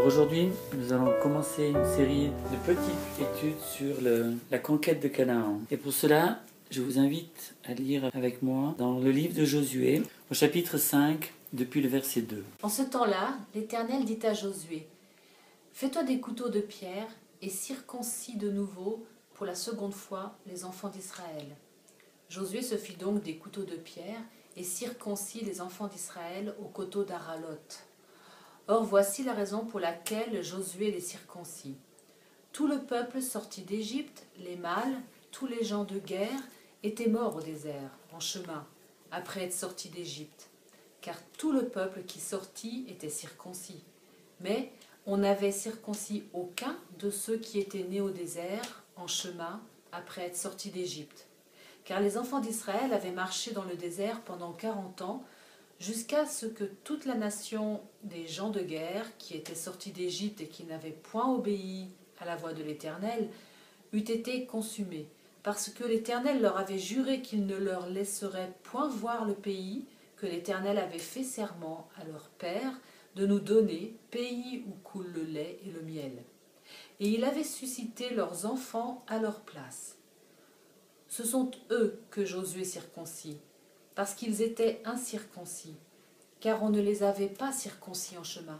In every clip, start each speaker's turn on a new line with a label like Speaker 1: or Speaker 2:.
Speaker 1: Alors aujourd'hui, nous allons commencer une série de petites études sur la conquête de Canaan. Et pour cela, je vous invite à lire avec moi dans le livre de Josué, au chapitre 5, depuis le verset 2.
Speaker 2: En ce temps-là, l'Éternel dit à Josué, « Fais-toi des couteaux de pierre et circoncis de nouveau pour la seconde fois les enfants d'Israël. » Josué se fit donc des couteaux de pierre et circoncis les enfants d'Israël au coteau d'Aralot. Or voici la raison pour laquelle Josué les circoncis. Tout le peuple sorti d'Égypte, les mâles, tous les gens de guerre, étaient morts au désert, en chemin, après être sortis d'Égypte. Car tout le peuple qui sortit était circoncis. Mais on n'avait circoncis aucun de ceux qui étaient nés au désert, en chemin, après être sortis d'Égypte. Car les enfants d'Israël avaient marché dans le désert pendant 40 ans, jusqu'à ce que toute la nation des gens de guerre, qui étaient sortis d'Égypte et qui n'avaient point obéi à la voix de l'Éternel, eût été consumée, parce que l'Éternel leur avait juré qu'il ne leur laisserait point voir le pays que l'Éternel avait fait serment à leur père de nous donner, pays où coule le lait et le miel. Et il avait suscité leurs enfants à leur place. Ce sont eux que Josué circoncis, parce qu'ils étaient incirconcis, car on ne les avait pas circoncis en chemin.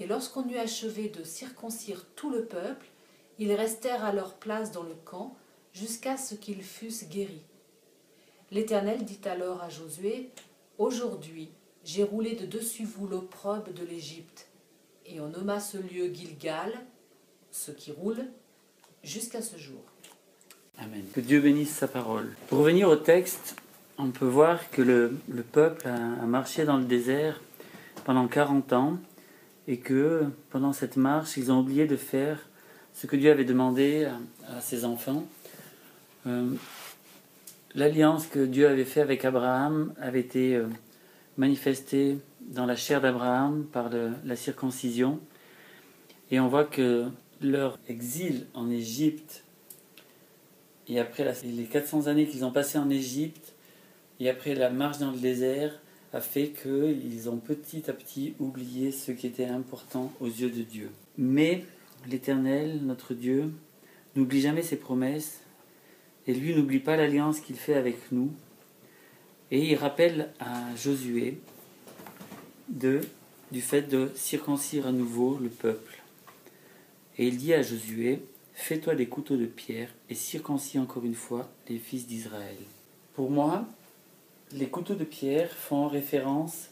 Speaker 2: Et lorsqu'on eut achevé de circoncire tout le peuple, ils restèrent à leur place dans le camp, jusqu'à ce qu'ils fussent guéris. L'Éternel dit alors à Josué, « Aujourd'hui, j'ai roulé de dessus vous l'opprobre de l'Égypte. » Et on nomma ce lieu Gilgal, ce qui roule, jusqu'à ce jour.
Speaker 1: Amen. Que Dieu bénisse sa parole. Pour revenir au texte, on peut voir que le peuple a marché dans le désert pendant 40 ans et que pendant cette marche, ils ont oublié de faire ce que Dieu avait demandé à ses enfants. L'alliance que Dieu avait faite avec Abraham avait été manifestée dans la chair d'Abraham par la circoncision. Et on voit que leur exil en Égypte, et après les 400 années qu'ils ont passées en Égypte, et après la marche dans le désert, a fait qu'ils ont petit à petit oublié ce qui était important aux yeux de Dieu. Mais l'Éternel, notre Dieu, n'oublie jamais ses promesses, et lui n'oublie pas l'alliance qu'il fait avec nous. Et il rappelle à Josué du fait de circoncire à nouveau le peuple. Et il dit à Josué, « Fais-toi des couteaux de pierre et circoncis encore une fois les fils d'Israël. » Pour moi, les couteaux de pierre font référence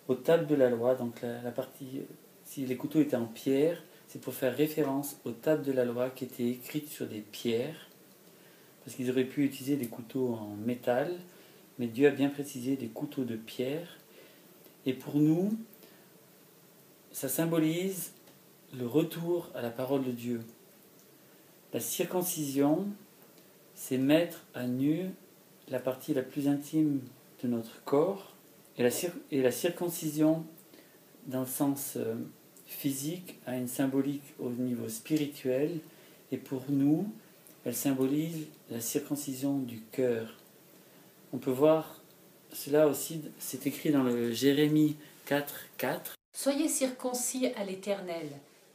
Speaker 1: aux tables de la loi. Donc la partie, si les couteaux étaient en pierre, c'est pour faire référence aux tables de la loi qui étaient écrites sur des pierres. Parce qu'ils auraient pu utiliser des couteaux en métal, mais Dieu a bien précisé des couteaux de pierre. Et pour nous, ça symbolise le retour à la parole de Dieu. La circoncision, c'est mettre à nu la partie la plus intime de notre corps. Et la circoncision, dans le sens physique, a une symbolique au niveau spirituel. Et pour nous, elle symbolise la circoncision du cœur. On peut voir cela aussi, c'est écrit dans le Jérémie 4:4.
Speaker 2: « Soyez circoncis à l'Éternel,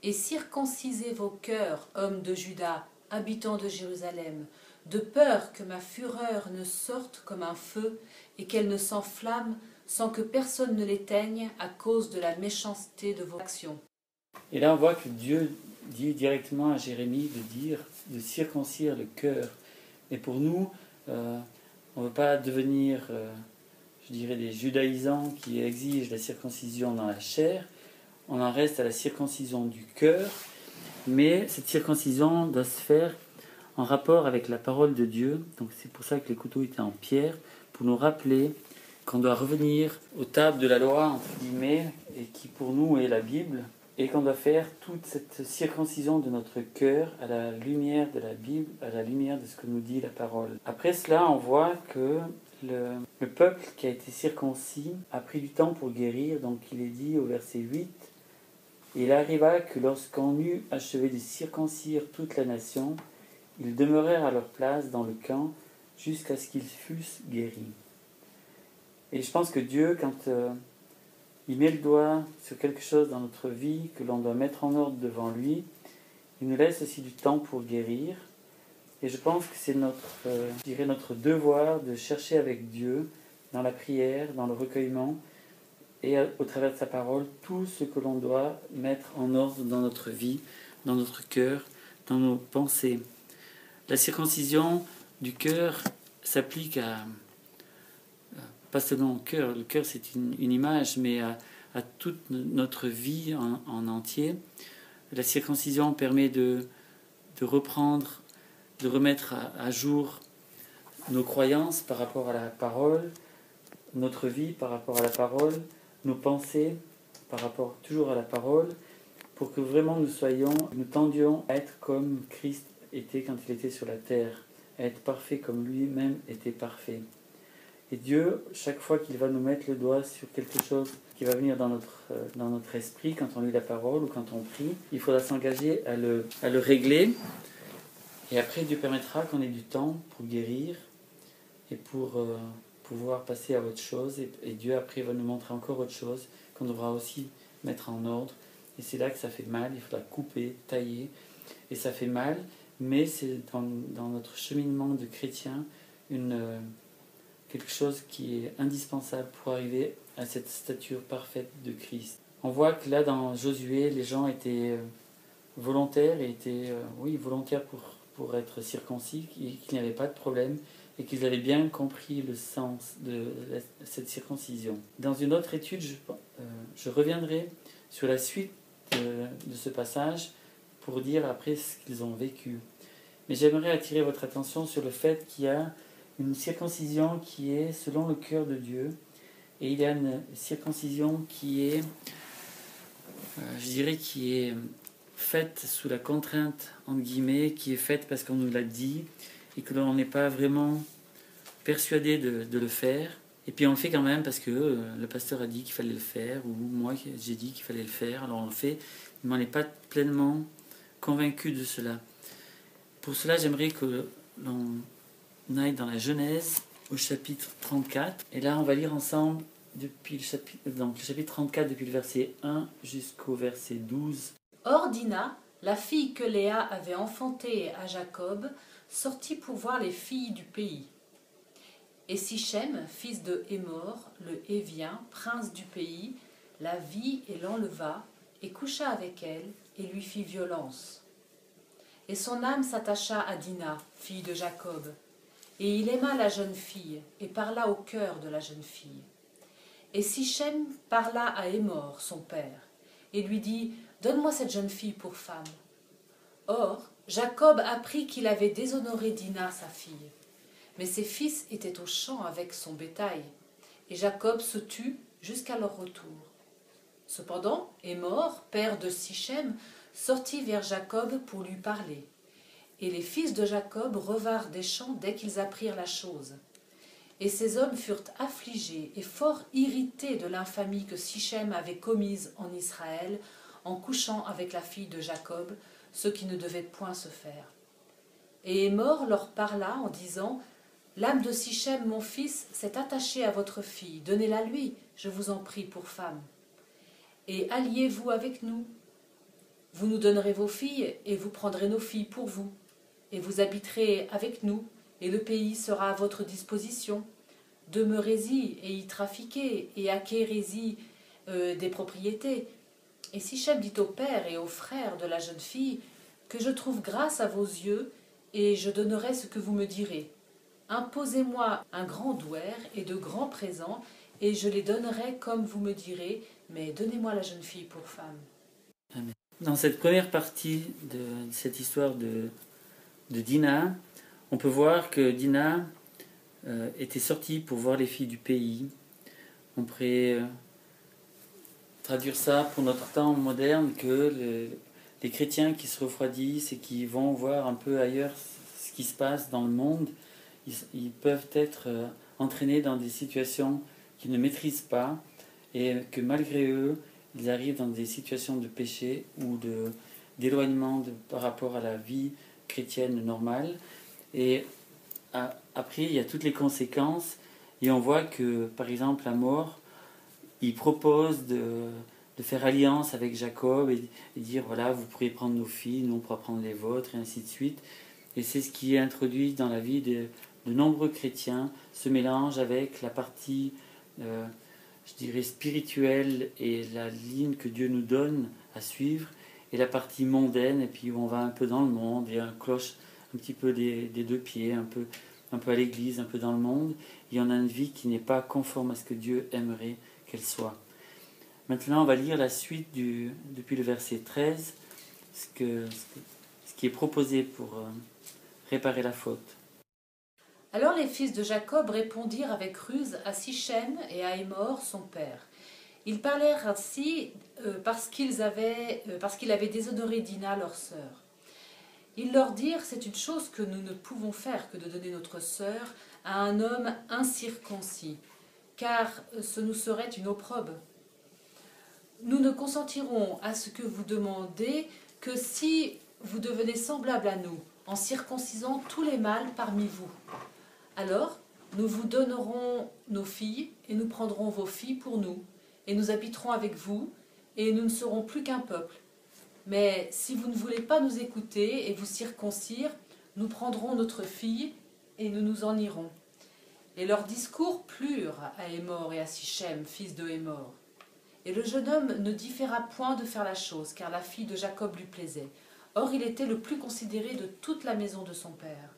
Speaker 2: et circoncisez vos cœurs, hommes de Juda, habitants de Jérusalem, de peur que ma fureur ne sorte comme un feu et qu'elle ne s'enflamme sans que personne ne l'éteigne à cause de la méchanceté de vos actions. »
Speaker 1: Et là on voit que Dieu dit directement à Jérémie de circoncire le cœur. Et pour nous, on ne veut pas devenir, je dirais, des judaïsants qui exigent la circoncision dans la chair. On en reste à la circoncision du cœur, mais cette circoncision doit se faire en rapport avec la parole de Dieu. Donc c'est pour ça que les couteaux étaient en pierre, pour nous rappeler qu'on doit revenir aux tables de la loi, entre guillemets, et qui pour nous est la Bible, et qu'on doit faire toute cette circoncision de notre cœur à la lumière de la Bible, à la lumière de ce que nous dit la parole. Après cela, on voit que le peuple qui a été circoncis a pris du temps pour guérir. Donc il est dit au verset 8, « Il arriva que lorsqu'on eut achevé de circoncire toute la nation, ils demeurèrent à leur place dans le camp jusqu'à ce qu'ils fussent guéris. » Et je pense que Dieu, quand il met le doigt sur quelque chose dans notre vie que l'on doit mettre en ordre devant lui. Il nous laisse aussi du temps pour guérir. Et je pense que c'est notre devoir de chercher avec Dieu, dans la prière, dans le recueillement, et au travers de sa parole, tout ce que l'on doit mettre en ordre dans notre vie, dans notre cœur, dans nos pensées. La circoncision du cœur s'applique pas seulement au cœur, le cœur c'est une image, mais à toute notre vie en entier. La circoncision permet de reprendre, de remettre à jour nos croyances par rapport à la parole, notre vie par rapport à la parole, nos pensées par rapport toujours à la parole, pour que vraiment nous tendions à être comme Christ était quand il était sur la terre, à être parfait comme lui-même était parfait. Et Dieu, chaque fois qu'il va nous mettre le doigt sur quelque chose qui va venir dans notre esprit, quand on lit la parole ou quand on prie, il faudra s'engager à le régler. Et après, Dieu permettra qu'on ait du temps pour guérir et pour pouvoir passer à autre chose. Et Dieu, après, va nous montrer encore autre chose qu'on devra aussi mettre en ordre. Et c'est là que ça fait mal. Il faudra couper, tailler. Et ça fait mal, mais c'est dans notre cheminement de chrétien quelque chose qui est indispensable pour arriver à cette stature parfaite de Christ. On voit que là, dans Josué, les gens étaient volontaires et étaient volontaires pour être circoncis, qu'il n'y avait pas de problème et qu'ils avaient bien compris le sens de cette circoncision. Dans une autre étude, je reviendrai sur la suite de ce passage pour dire après ce qu'ils ont vécu. Mais j'aimerais attirer votre attention sur le fait qu'il y a une circoncision qui est selon le cœur de Dieu, et il y a une circoncision qui est, qui est faite sous la contrainte, entre guillemets, qui est faite parce qu'on nous l'a dit, et que l'on n'est pas vraiment persuadé de le faire. Et puis on le fait quand même parce que le pasteur a dit qu'il fallait le faire, ou moi j'ai dit qu'il fallait le faire, alors on le fait, mais on n'est pas pleinement convaincu de cela. Pour cela, j'aimerais que l'on aille dans la Genèse au chapitre 34. Et là, on va lire ensemble depuis le chapitre 34, depuis le verset 1 jusqu'au verset 12.
Speaker 2: Or Dina, la fille que Léa avait enfantée à Jacob, sortit pour voir les filles du pays. Et Sichem, fils de Hémor, le Hévien, prince du pays, la vit et l'enleva, et coucha avec elle, et lui fit violence. Et son âme s'attacha à Dina, fille de Jacob, et il aima la jeune fille, et parla au cœur de la jeune fille. Et Sichem parla à Hémor, son père, et lui dit, « Donne-moi cette jeune fille pour femme. » Or, Jacob apprit qu'il avait déshonoré Dina, sa fille. Mais ses fils étaient aux champs avec son bétail, et Jacob se tut jusqu'à leur retour. Cependant, Hémor, père de Sichem, sortit vers Jacob pour lui parler. Et les fils de Jacob revinrent des champs dès qu'ils apprirent la chose. Et ces hommes furent affligés et fort irrités de l'infamie que Sichem avait commise en Israël en couchant avec la fille de Jacob, ce qui ne devait point se faire. Et Hémor leur parla en disant, « L'âme de Sichem, mon fils, s'est attachée à votre fille, donnez-la lui, je vous en prie, pour femme. Et alliez-vous avec nous. Vous nous donnerez vos filles, et vous prendrez nos filles pour vous. Et vous habiterez avec nous, et le pays sera à votre disposition. Demeurez-y et y trafiquez, et acquérez-y des propriétés. » Et Sichem dit au père et aux frères de la jeune fille, « Que je trouve grâce à vos yeux, et je donnerai ce que vous me direz. Imposez-moi un grand douaire et de grands présents, et je les donnerai comme vous me direz, mais donnez-moi la jeune fille pour femme. »
Speaker 1: Amen. Dans cette première partie de cette histoire de Dina, on peut voir que Dina était sortie pour voir les filles du pays. On pourrait traduire ça pour notre temps moderne que les chrétiens qui se refroidissent et qui vont voir un peu ailleurs ce qui se passe dans le monde, ils peuvent être entraînés dans des situations qu'ils ne maîtrisent pas et que malgré eux, ils arrivent dans des situations de péché ou d'éloignement par rapport à la vie chrétienne normale. Et après, il y a toutes les conséquences et on voit que, par exemple, la mort il propose de faire alliance avec Jacob et dire voilà, vous pourrez prendre nos filles, nous on pourra prendre les vôtres, et ainsi de suite. Et c'est ce qui est introduit dans la vie de nombreux chrétiens, ce mélange avec la partie, je dirais, spirituelle et la ligne que Dieu nous donne à suivre, et la partie mondaine, et puis où on va un peu dans le monde, et on cloche un petit peu des deux pieds, un peu à l'église, un peu dans le monde, et on a une vie qui n'est pas conforme à ce que Dieu aimerait qu'elle soit. Maintenant, on va lire la suite depuis le verset 13, ce qui est proposé pour réparer la faute.
Speaker 2: Alors les fils de Jacob répondirent avec ruse à Sichem et à Hémor, son père. Ils parlèrent ainsi parce qu'il avait déshonoré Dina, leur sœur. Ils leur dirent, c'est une chose que nous ne pouvons faire que de donner notre sœur à un homme incirconcis, car ce nous serait une opprobre. Nous ne consentirons à ce que vous demandez que si vous devenez semblable à nous, en circoncisant tous les mâles parmi vous. Alors, nous vous donnerons nos filles, et nous prendrons vos filles pour nous, et nous habiterons avec vous, et nous ne serons plus qu'un peuple. Mais si vous ne voulez pas nous écouter et vous circoncire, nous prendrons notre fille, et nous nous en irons. Et leurs discours plurent à Hémor et à Sichem, fils de Hémor. Et le jeune homme ne différa point de faire la chose, car la fille de Jacob lui plaisait. Or il était le plus considéré de toute la maison de son père.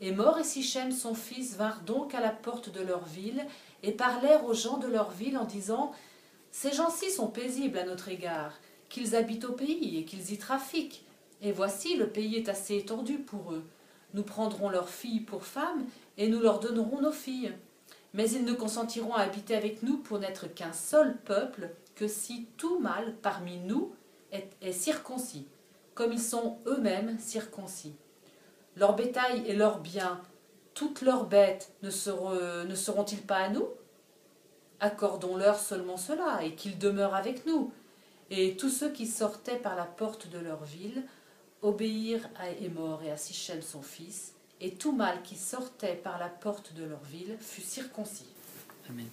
Speaker 2: Hémor et Sichem, son fils, vinrent donc à la porte de leur ville, et parlèrent aux gens de leur ville en disant « Ces gens-ci sont paisibles à notre égard, qu'ils habitent au pays et qu'ils y trafiquent. Et voici, le pays est assez étendu pour eux. Nous prendrons leurs filles pour femmes, et nous leur donnerons nos filles. Mais ils ne consentiront à habiter avec nous pour n'être qu'un seul peuple, que si tout mâle parmi nous est circoncis, comme ils sont eux-mêmes circoncis. Leur bétail et leurs biens, toutes leurs bêtes ne seront-ils pas à nous? Accordons-leur seulement cela, et qu'ils demeurent avec nous. » Et tous ceux qui sortaient par la porte de leur ville obéirent à Hémor et à Sichem son fils, et tout mâle qui sortait par la porte de leur ville fut circoncis.
Speaker 1: Amen.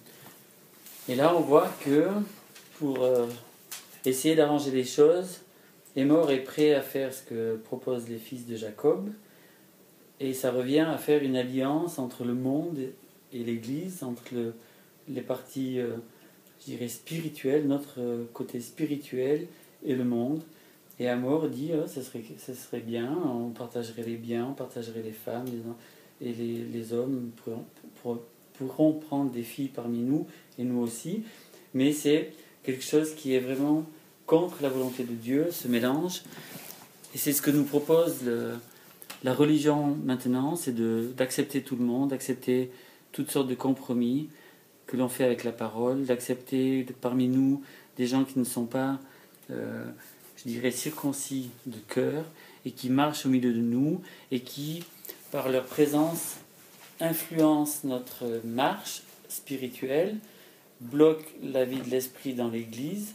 Speaker 1: Et là, on voit que pour essayer d'arranger les choses, Hémor est prêt à faire ce que proposent les fils de Jacob, et ça revient à faire une alliance entre le monde et l'Église, entre les parties, je dirais, spirituelles, notre côté spirituel et le monde. Et Hémor dit, ça serait bien, on partagerait les biens, on partagerait les femmes, et les hommes pourront prendre des filles parmi nous, et nous aussi. Mais c'est quelque chose qui est vraiment contre la volonté de Dieu, ce mélange. Et c'est ce que nous propose la religion maintenant, c'est d'accepter tout le monde, d'accepter toutes sortes de compromis que l'on fait avec la parole, d'accepter parmi nous des gens qui ne sont pas, je dirais, circoncis de cœur, et qui marchent au milieu de nous, et qui, par leur présence, influencent notre marche spirituelle, bloquent la vie de l'esprit dans l'Église,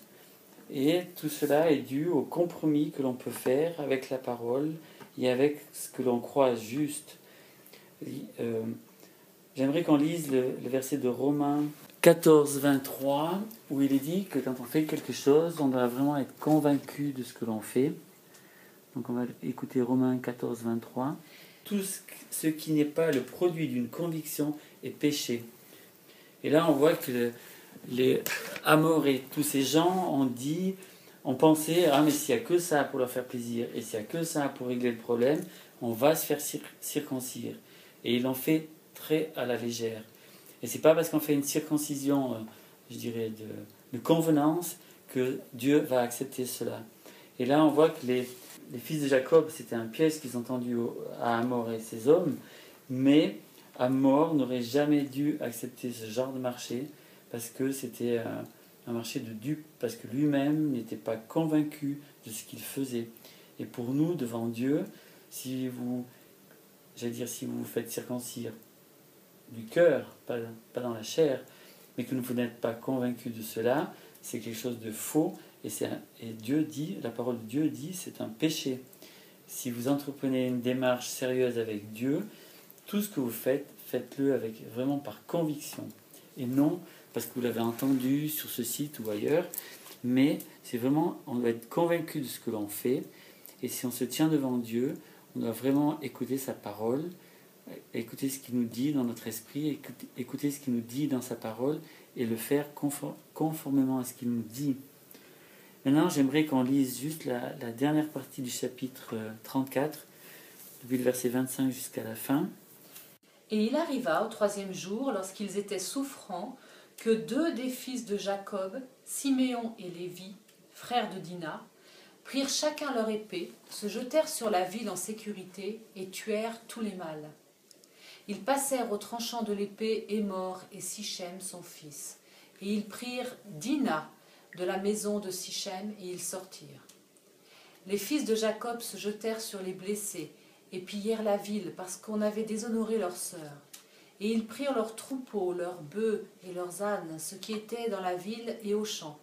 Speaker 1: et tout cela est dû au compromis que l'on peut faire avec la parole et avec ce que l'on croit juste. J'aimerais qu'on lise le verset de Romains 14, 23, où il est dit que quand on fait quelque chose, on doit vraiment être convaincu de ce que l'on fait. Donc on va écouter Romains 14, 23. Tout ce qui n'est pas le produit d'une conviction est péché. Et là on voit que les Hémor et tous ces gens ont pensé, ah mais s'il n'y a que ça pour leur faire plaisir, et s'il n'y a que ça pour régler le problème, on va se faire circoncire. Et ils l'ont fait très à la légère. Et c'est pas parce qu'on fait une circoncision, je dirais, de convenance, que Dieu va accepter cela. Et là, on voit que les fils de Jacob, c'était un piège qu'ils ont tendu à Hémor et ses hommes, mais Hémor n'aurait jamais dû accepter ce genre de marché, parce que c'était un marché de dupes, parce que lui-même n'était pas convaincu de ce qu'il faisait. Et pour nous, devant Dieu, si vous vous faites circoncire du cœur, pas dans la chair, mais que vous n'êtes pas convaincu de cela, c'est quelque chose de faux, et Dieu dit, la parole de Dieu dit, c'est un péché. Si vous entreprenez une démarche sérieuse avec Dieu, tout ce que vous faites, faites-le avec vraiment par conviction, et non parce que vous l'avez entendu sur ce site ou ailleurs, mais c'est vraiment, on doit être convaincu de ce que l'on fait, et si on se tient devant Dieu, on doit vraiment écouter sa parole, écouter ce qu'il nous dit dans notre esprit, écouter ce qu'il nous dit dans sa parole, et le faire conformément à ce qu'il nous dit. Maintenant, j'aimerais qu'on lise juste la dernière partie du chapitre 34, depuis le verset 25 jusqu'à la fin.
Speaker 2: Et il arriva au 3e jour, lorsqu'ils étaient souffrants, que 2 des fils de Jacob, Siméon et Lévi, frères de Dina, prirent chacun leur épée, se jetèrent sur la ville en sécurité et tuèrent tous les mâles. Ils passèrent au tranchant de l'épée Émor et Sichem son fils, et ils prirent Dina de la maison de Sichem et ils sortirent. Les fils de Jacob se jetèrent sur les blessés et pillèrent la ville parce qu'on avait déshonoré leur sœur. Et ils prirent leurs troupeaux, leurs bœufs et leurs ânes, ce qui était dans la ville et aux champs.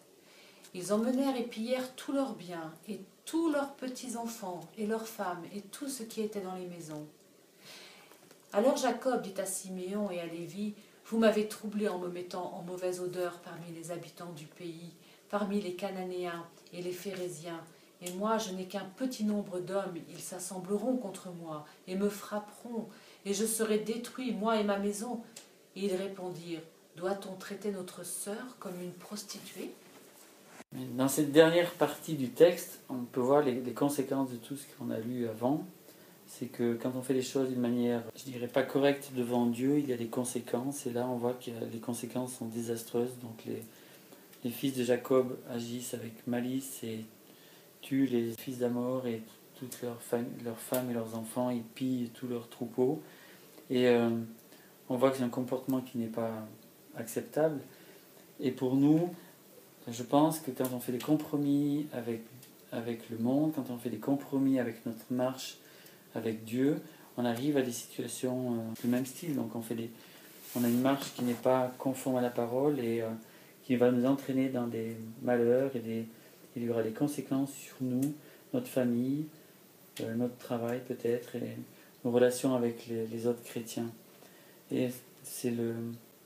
Speaker 2: Ils emmenèrent et pillèrent tous leurs biens et tous leurs petits-enfants et leurs femmes et tout ce qui était dans les maisons. Alors Jacob dit à Siméon et à Lévi, « Vous m'avez troublé en me mettant en mauvaise odeur parmi les habitants du pays, parmi les Cananéens et les Phéréziens. Et moi, je n'ai qu'un petit nombre d'hommes, ils s'assembleront contre moi et me frapperont, et je serai détruit, moi et ma maison. » Et ils répondirent, « Doit-on traiter notre sœur comme une prostituée ?»
Speaker 1: Dans cette dernière partie du texte, on peut voir les conséquences de tout ce qu'on a lu avant. C'est que quand on fait les choses d'une manière, je dirais pas correcte devant Dieu, il y a des conséquences. Et là, on voit que les conséquences sont désastreuses. Donc les fils de Jacob agissent avec malice et tuent les fils d'Amor et toutes leurs femmes et leurs enfants. Ils pillent tous leurs troupeaux. Et on voit que c'est un comportement qui n'est pas acceptable. Et pour nous, je pense que quand on fait des compromis avec le monde, quand on fait des compromis avec notre marche avec Dieu, on arrive à des situations du même style. Donc on a une marche qui n'est pas conforme à la parole et qui va nous entraîner dans des malheurs et il y aura des conséquences sur nous, notre famille, notre travail peut-être et nos relations avec les autres chrétiens. Et c'est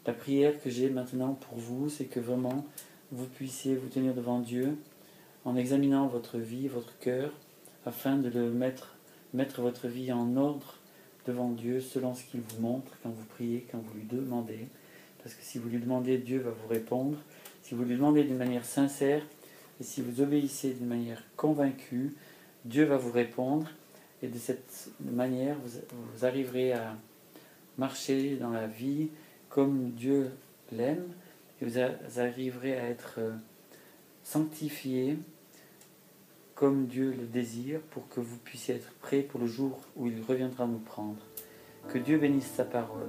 Speaker 1: la prière que j'ai maintenant pour vous, c'est que vraiment vous puissiez vous tenir devant Dieu en examinant votre vie, votre cœur, afin de mettre votre vie en ordre devant Dieu selon ce qu'il vous montre quand vous priez, quand vous lui demandez. Parce que si vous lui demandez, Dieu va vous répondre. Si vous lui demandez d'une manière sincère et si vous obéissez d'une manière convaincue, Dieu va vous répondre. Et de cette manière, vous arriverez à marcher dans la vie comme Dieu l'aime. Et vous arriverez à être sanctifiés comme Dieu le désire, pour que vous puissiez être prêts pour le jour où il reviendra nous prendre. Que Dieu bénisse sa parole.